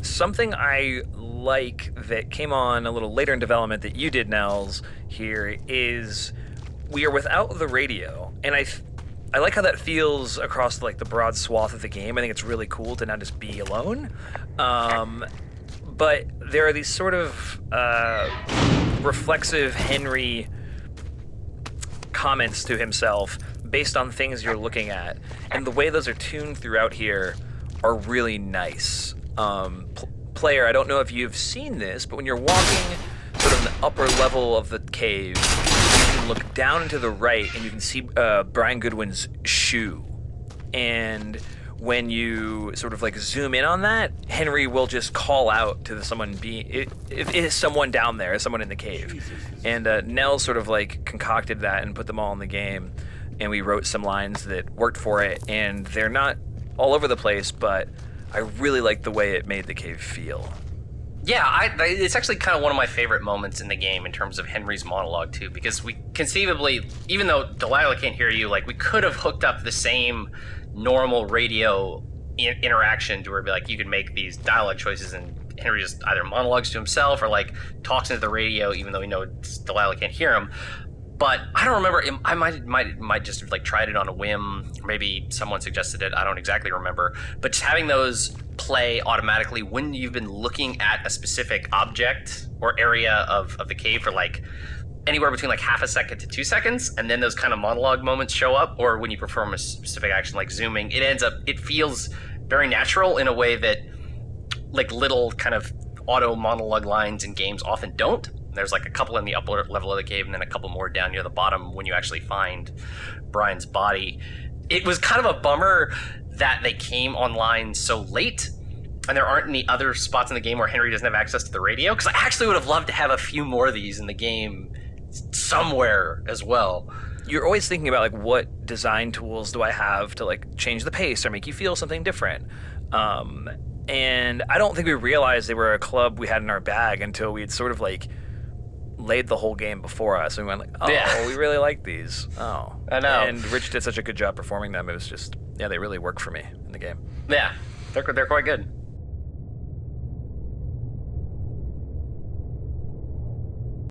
Something I like that came on a little later in development that you did, Nels, here is we are without the radio, and I like how that feels across like the broad swath of the game. I think it's really cool to not just be alone. But there are these sort of reflexive Henry comments to himself based on things you're looking at, and the way those are tuned throughout here are really nice. Player, I don't know if you've seen this, but when you're walking sort of in the upper level of the cave, you can look down and to the right, and you can see Brian Goodwin's shoe. And when you sort of like zoom in on that, Henry will just call out to someone if is someone down there, is someone in the cave. And Nels sort of like concocted that and put them all in the game, and we wrote some lines that worked for it, and they're not all over the place, but I really like the way it made the cave feel. Yeah, it's actually kind of one of my favorite moments in the game in terms of Henry's monologue too, because we conceivably, even though Delilah can't hear you, like we could have hooked up the same normal radio interaction to where like you could make these dialogue choices and Henry just either monologues to himself or like talks into the radio, even though we know Delilah can't hear him. But I don't remember. I might just like tried it on a whim. Maybe someone suggested it. I don't exactly remember. But just having those play automatically when you've been looking at a specific object or area of the cave for like anywhere between like half a second to 2 seconds, and then those kind of monologue moments show up, or when you perform a specific action like zooming, it feels very natural in a way that like little kind of auto monologue lines in games often don't. There's like a couple in the upper level of the cave and then a couple more down near the bottom when you actually find Brian's body. It was kind of a bummer that they came online so late and there aren't any other spots in the game where Henry doesn't have access to the radio, because I actually would have loved to have a few more of these in the game somewhere as well. You're always thinking about like what design tools do I have to like change the pace or make you feel something different. And I don't think we realized they were a club we had in our bag until we had sort of like laid the whole game before us, and we went like, oh, yeah, we really like these. Oh, I know. And Rich did such a good job performing them. It was just, yeah, they really work for me in the game. Yeah, they're quite good.